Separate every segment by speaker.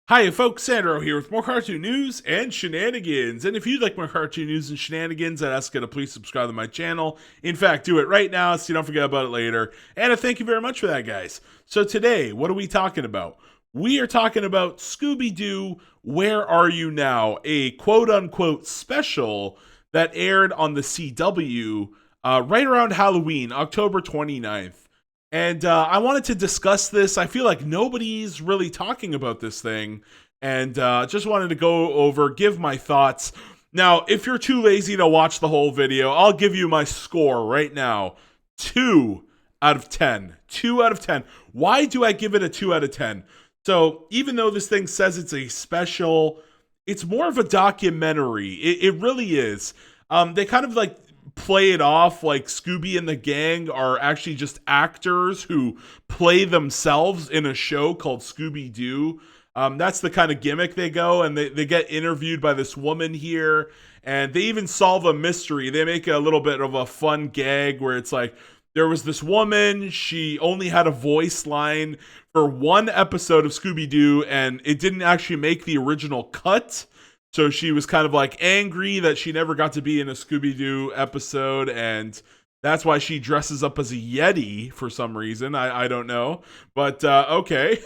Speaker 1: Hi folks, Sandro here with more cartoon news and shenanigans. And if you'd like more cartoon news and shenanigans, I'd ask you to please subscribe to my channel. In fact, do it right now so you don't forget about it later. And I thank you very much for that, guys. So today, what are we talking about? We are talking about Scooby-Doo, Where Are You Now? A quote-unquote special that aired on the CW right around Halloween, October 29th. And I wanted to discuss this. I feel like nobody's really talking about this thing. And just wanted to go over, give my thoughts. Now, if you're too lazy to watch the whole video, I'll give you my score right now. 2 out of 10. 2 out of 10. Why do I give it a 2 out of 10? So, even though this thing says it's a special, it's more of a documentary. It really is. They kind of like play it off like Scooby and the gang are actually just actors who play themselves in a show called Scooby-Doo. That's the kind of gimmick they go, and they get interviewed by this woman here, and they even solve a mystery. They make a little bit of a fun gag where it's like, there was this woman, she only had a voice line for one episode of Scooby-Doo, and it didn't actually make the original cut. So she was kind of like angry that she never got to be in a Scooby-Doo episode, and that's why she dresses up as a Yeti for some reason. I don't know, but okay.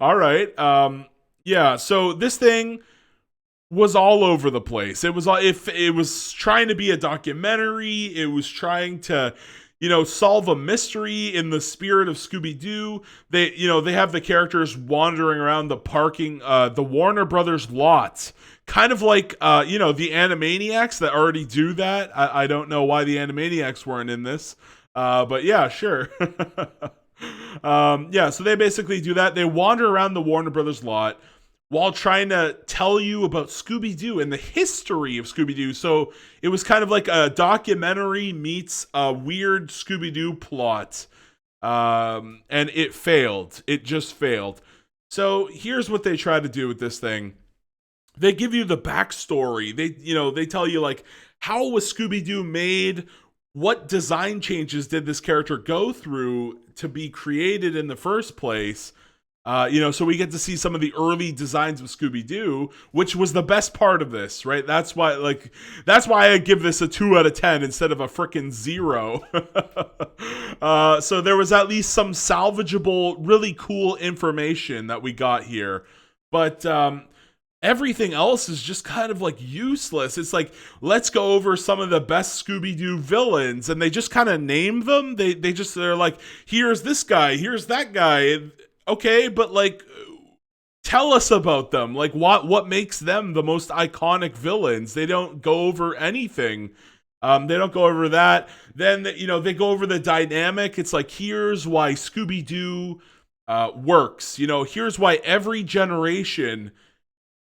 Speaker 1: All right. Yeah, so this thing was all over the place. It was if it was trying to be a documentary, it was trying to solve a mystery in the spirit of Scooby-Doo. They have the characters wandering around the parking, the Warner Brothers lot, kind of like, the Animaniacs that already do that. I don't know why the Animaniacs weren't in this, but yeah, sure. Yeah, so they basically do that. They wander around the Warner Brothers lot while trying to tell you about Scooby-Doo and the history of Scooby-Doo. So it was kind of like a documentary meets a weird Scooby-Doo plot. And it failed. It just failed. So here's what they try to do with this thing. They give you the backstory. They tell you like, how was Scooby-Doo made? What design changes did this character go through to be created in the first place? So we get to see some of the early designs of Scooby-Doo, which was the best part of this, right? That's why I give this a 2 out of 10 instead of a frickin' 0. So there was at least some salvageable, really cool information that we got here. But everything else is just kind of like useless. It's like, let's go over some of the best Scooby-Doo villains, and they just kind of name them. They're like, here's this guy, here's that guy. Okay, but like, tell us about them. Like, what makes them the most iconic villains? They don't go over anything. They don't go over that. Then they go over the dynamic. It's like, here's why Scooby-Doo works. Here's why every generation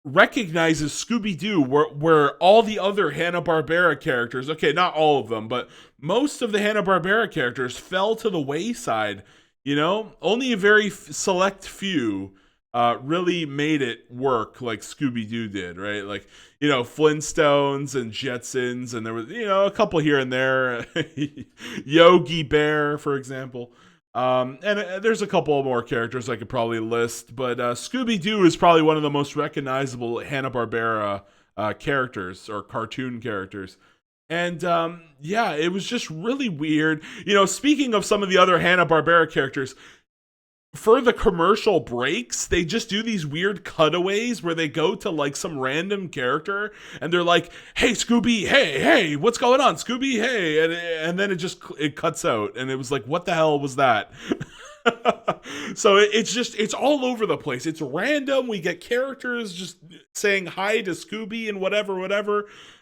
Speaker 1: recognizes Scooby-Doo, where all the other Hanna-Barbera characters, okay, not all of them, but most of the Hanna-Barbera characters fell to the wayside. Only a very select few really made it work like Scooby-Doo did, right? Like, Flintstones and Jetsons, and there was, a couple here and there. Yogi Bear, for example. And there's a couple more characters I could probably list, but Scooby-Doo is probably one of the most recognizable Hanna-Barbera characters or cartoon characters. And yeah, it was just really weird. Speaking of some of the other Hanna-Barbera characters, for the commercial breaks, they just do these weird cutaways where they go to like some random character and they're like, "Hey Scooby, hey, what's going on, Scooby? Hey," and then it cuts out, and it was like, what the hell was that? So it's all over the place. It's random. We get characters just saying hi to Scooby and whatever.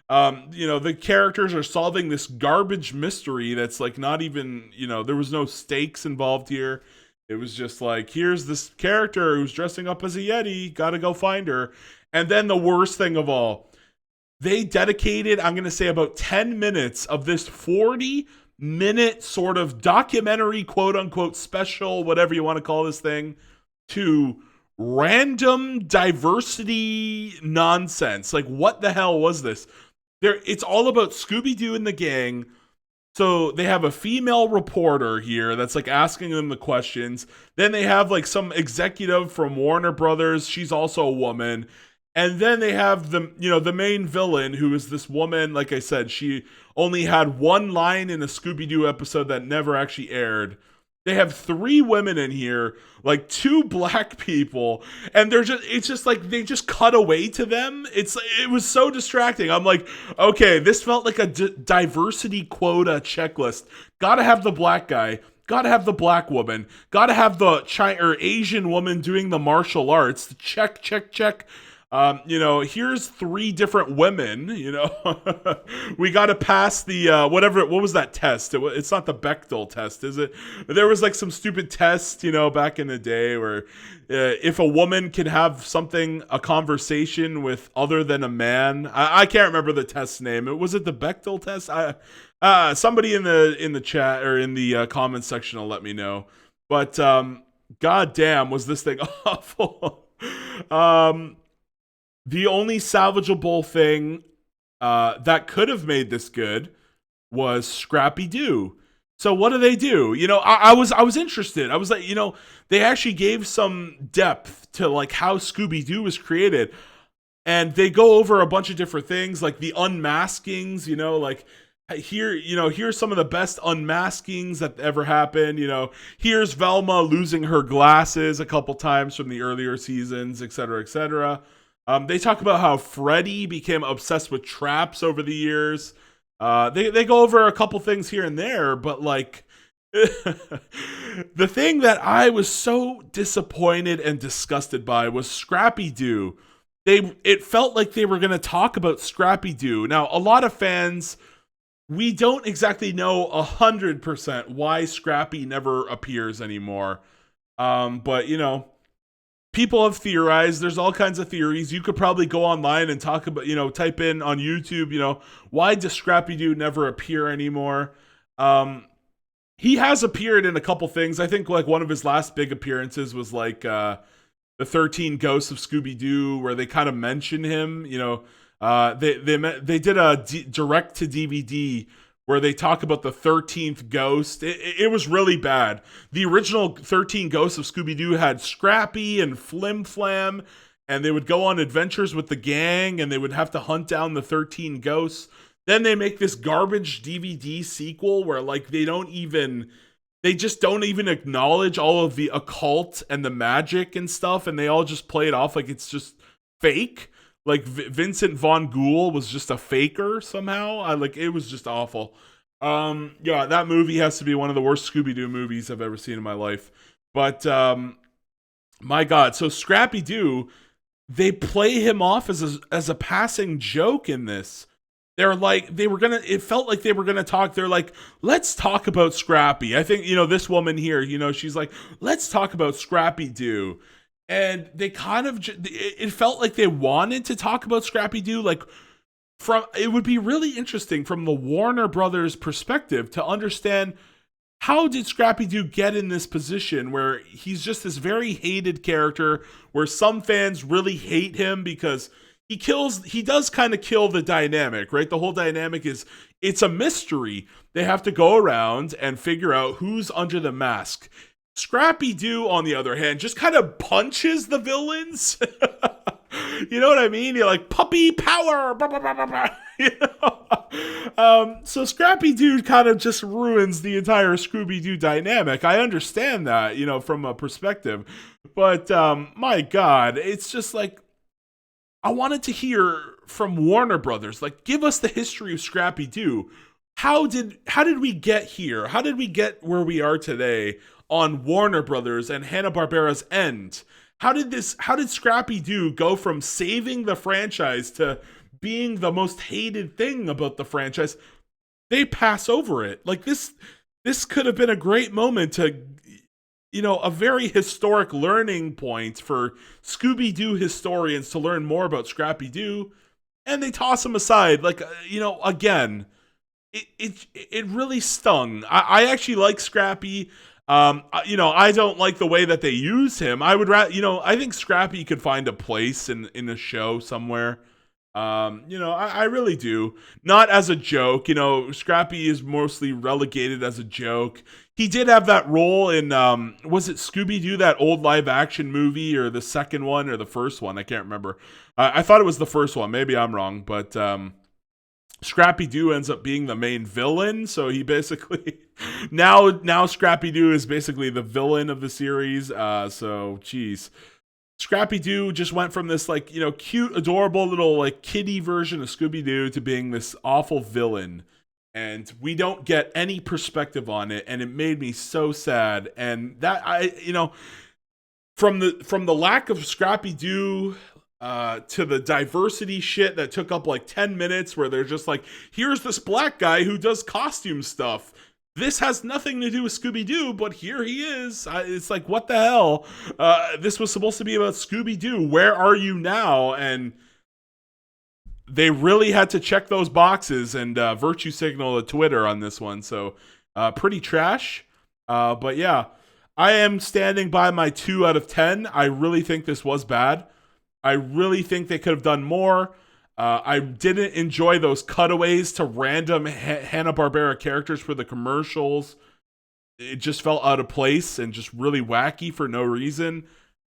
Speaker 1: The characters are solving this garbage mystery that's like not even, there was no stakes involved here. It was just like, here's this character who's dressing up as a Yeti, gotta go find her. And then the worst thing of all, they dedicated, I'm going to say, about 10 minutes of this 40-minute sort of documentary, quote-unquote special, whatever you want to call this thing, to random diversity nonsense. Like, what the hell was this? It's all about Scooby-Doo and the gang So they have a female reporter here that's like asking them the questions. Then they have like some executive from Warner Brothers. She's also a woman. And then they have the main villain, who is this woman. Like I said, she only had one line in a Scooby-Doo episode that never actually aired. They have three women in here, like two black people, and it's just like they just cut away to them. It was so distracting. I'm like, okay, this felt like a diversity quota checklist. Gotta have the black guy, gotta have the black woman, gotta have the China or Asian woman doing the martial arts. Check, check, check. Here's three different women, we got to pass the, what was that test? It's not the Bechdel test, is it? There was like some stupid test, back in the day where if a woman can have a conversation with other than a man, I can't remember the test name. Was it the Bechdel test? Somebody in the chat or in the comments section will let me know. But, goddamn, was this thing awful. The only salvageable thing that could have made this good was Scrappy-Doo. So what do they do? I was interested. I was like, they actually gave some depth to like how Scooby-Doo was created. And they go over a bunch of different things, like the unmaskings, like here's some of the best unmaskings that ever happened. Here's Velma losing her glasses a couple times from the earlier seasons, et cetera, et cetera. They talk about how Freddy became obsessed with traps over the years. They go over a couple things here and there, but like the thing that I was so disappointed and disgusted by was Scrappy-Doo. It felt like they were going to talk about Scrappy-Doo. Now, a lot of fans, we don't exactly know 100% why Scrappy never appears anymore. But people have theorized. There's all kinds of theories. You could probably go online and talk about, type in on YouTube, why does Scrappy-Doo never appear anymore? He has appeared in a couple things. I think like one of his last big appearances was like the 13 Ghosts of Scooby-Doo, where they kind of mention him. They did a direct to DVD where they talk about the 13th ghost. It was really bad. The original 13 Ghosts of Scooby-Doo had Scrappy and Flim Flam, and they would go on adventures with the gang, and they would have to hunt down the 13 ghosts. Then they make this garbage DVD sequel where like they just don't even acknowledge all of the occult and the magic and stuff, and they all just play it off like it's just fake. Like Vincent Von Ghoul was just a faker somehow. It was just awful. That movie has to be one of the worst Scooby-Doo movies I've ever seen in my life. But my God, so Scrappy-Doo, they play him off as a passing joke in this. It felt like they were gonna talk. They're like, let's talk about Scrappy. I think, this woman here, she's like, let's talk about Scrappy-Doo. And they kind of, it felt like they wanted to talk about Scrappy-Doo. Like, it would be really interesting from the Warner Brothers perspective to understand, how did Scrappy-Doo get in this position where he's just this very hated character, where some fans really hate him because he does kind of kill the dynamic, right? The whole dynamic is, it's a mystery. They have to go around and figure out who's under the mask. Scrappy-Doo, on the other hand, just kind of punches the villains. You know what I mean? You're like, puppy power. Blah, blah, blah, blah. So Scrappy-Doo kind of just ruins the entire Scooby-Doo dynamic. I understand that, from a perspective. But my God, it's just like, I wanted to hear from Warner Brothers, like, give us the history of Scrappy-Doo. How did we get here? How did we get where we are today on Warner Brothers and Hanna-Barbera's end? How did Scrappy-Doo go from saving the franchise to being the most hated thing about the franchise? They pass over it. Like, this could have been a great moment to, a very historic learning point for Scooby-Doo historians to learn more about Scrappy-Doo, and they toss him aside. Like, again, it really stung. I actually like Scrappy. I don't like the way that they use him. I would rather, I think Scrappy could find a place in a show somewhere. I really do. Not as a joke. Scrappy is mostly relegated as a joke. He did have that role in was it Scooby-Doo, that old live action movie, or the second one or the first one? I can't remember. I thought it was the first one. Maybe I'm wrong, but Scrappy Doo ends up being the main villain. So he basically now Scrappy Doo is basically the villain of the series. So geez. Scrappy Doo just went from this like, cute, adorable little like kiddie version of Scooby Doo to being this awful villain. And we don't get any perspective on it, and it made me so sad. And that from the lack of Scrappy Doo to the diversity shit that took up like 10 minutes, where they're just like, here's this black guy who does costume stuff. This has nothing to do with Scooby-Doo, but here he is. It's like, what the hell? This was supposed to be about Scooby-Doo. Where are you now? And they really had to check those boxes and virtue signal to Twitter on this one. So pretty trash. But yeah, I am standing by my 2 out of 10. I really think this was bad. I really think they could have done more. I didn't enjoy those cutaways to random Hanna-Barbera characters for the commercials. It just felt out of place and just really wacky for no reason.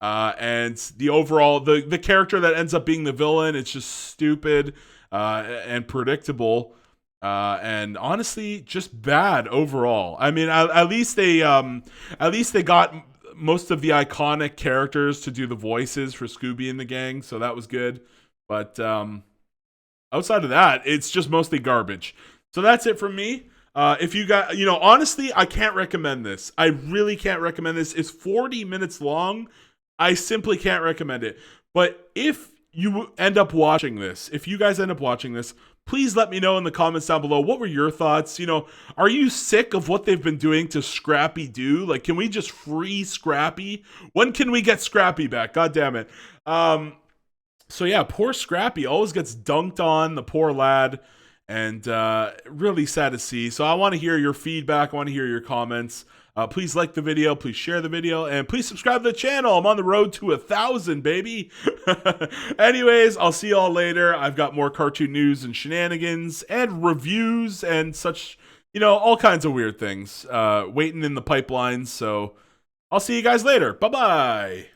Speaker 1: And the overall, the character that ends up being the villain, it's just stupid and predictable. And honestly, just bad overall. I mean, at least they got most of the iconic characters to do the voices for Scooby and the gang, so that was good. But outside of that, it's just mostly garbage. So that's it from me. If you got, honestly, I can't recommend this. I really can't recommend this. It's 40 minutes long. I simply can't recommend it. But if you end up watching this, if you guys end up watching this, please let me know in the comments down below. What were your thoughts? Are you sick of what they've been doing to Scrappy Doo? Like, can we just free Scrappy? When can we get Scrappy back? God damn it. So yeah, poor Scrappy always gets dunked on, the poor lad, and really sad to see. So I want to hear your feedback. I want to hear your comments. Please like the video, please share the video, and please subscribe to the channel. I'm on the road to 1,000, baby. Anyways, I'll see y'all later. I've got more cartoon news and shenanigans and reviews and such, all kinds of weird things waiting in the pipeline. So I'll see you guys later. Bye-bye.